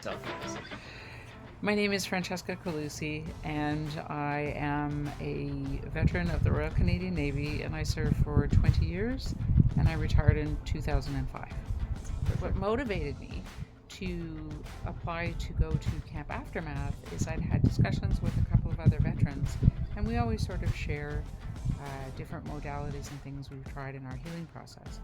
yourself for us. My name is Francesca, and I am a veteran of the Royal Canadian Navy, and I served for 20 years, and I retired in 2005. What motivated me to apply to go to Camp Aftermath is I'd had discussions with a couple of other veterans, and we always sort of share different modalities and things we've tried in our healing process.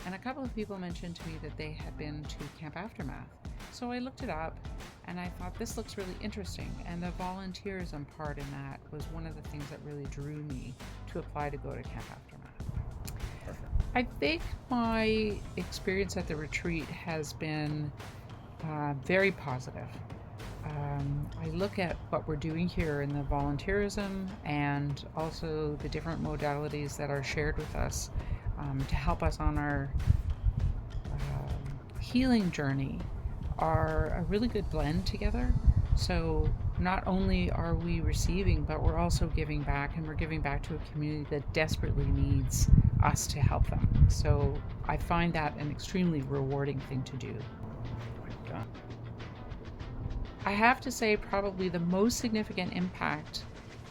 And a couple of people mentioned to me that they had been to Camp Aftermath. So I looked it up and I thought this looks really interesting. And the volunteerism part in that was one of the things that really drew me to apply to go to Camp Aftermath. Perfect. I think my experience at the retreat has been very positive. I look at what we're doing here in the volunteerism and also the different modalities that are shared with us to help us on our healing journey are a really good blend together. So not only are we receiving, but we're also giving back, and we're giving back to a community that desperately needs us to help them. So I find that an extremely rewarding thing to do. I have to say probably the most significant impact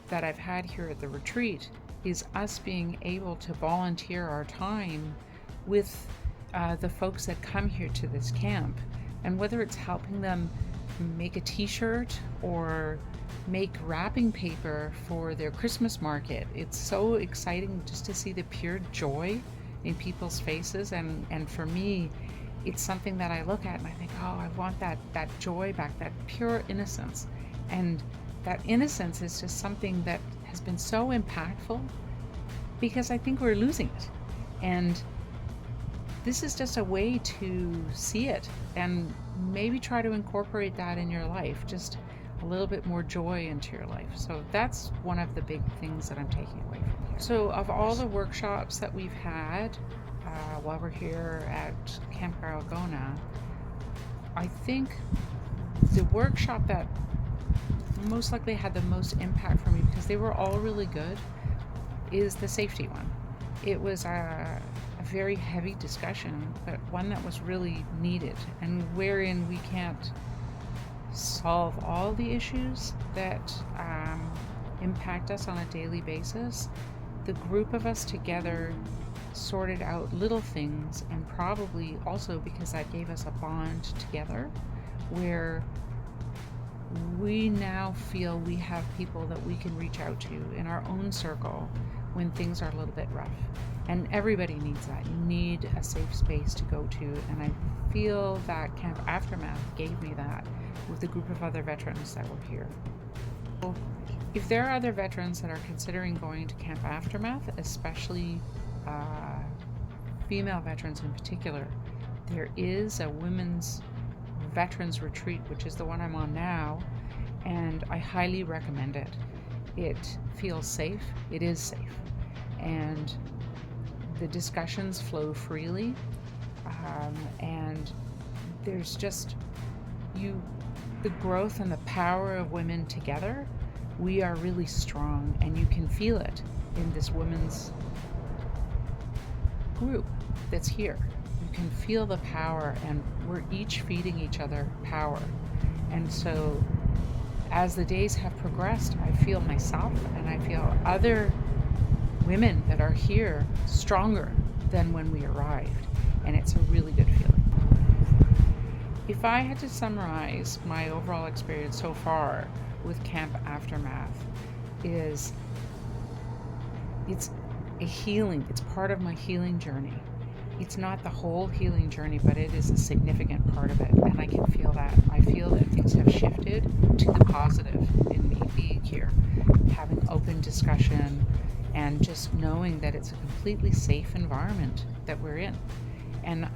that I've had here at the retreat is us being able to volunteer our time with the folks that come here to this camp. And whether it's helping them make a t-shirt or make wrapping paper for their Christmas market, it's so exciting just to see the pure joy in people's faces. And for me, it's something that I look at and I think, oh, I want that joy back, that pure innocence. And that innocence is just something that has been so impactful because I think we're losing it. And this is just a way to see it and maybe try to incorporate that in your life, just a little bit more joy into your life. So that's one of the big things that I'm taking away from here. So of all the workshops that we've had while we're here at Camp Garalgona, I think the workshop that most likely had the most impact for me, because they were all really good, is the safety one. It was a very heavy discussion, but one that was really needed, and wherein we can't solve all the issues that impact us on a daily basis. The group of us together sorted out little things, and probably also because that gave us a bond together where we now feel we have people that we can reach out to in our own circle when things are a little bit rough. And everybody needs that. You need a safe space to go to, and I feel that Camp Aftermath gave me that with a group of other veterans that were here. So if there are other veterans that are considering going to Camp Aftermath, especially female veterans in particular, there is a women's veterans retreat, which is the one I'm on now, and I highly recommend it. It feels safe. It is safe. And the discussions flow freely, and there's just the growth and the power of women together. We are really strong, and you can feel it in this women's group that's here. You can feel the power, and we're each feeding each other power. And so as the days have progressed, I feel myself and I feel other women that are here stronger than when we arrived, and it's a really good feeling. If I had to summarize my overall experience so far with Camp Aftermath, it's a healing. It's part of my healing journey. It's not the whole healing journey, but it is a significant part of it, and I can feel that. I feel that things have shifted to the positive in me being here, having open discussion, and just knowing that it's a completely safe environment that we're in. And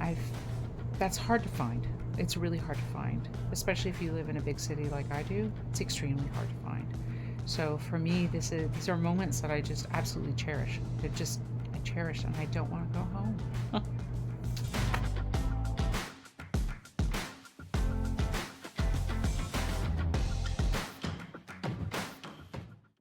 that's hard to find. It's really hard to find, especially if you live in a big city like I do. It's extremely hard to find. So for me, these are moments that I just absolutely cherish. I cherish, and I don't want to go home.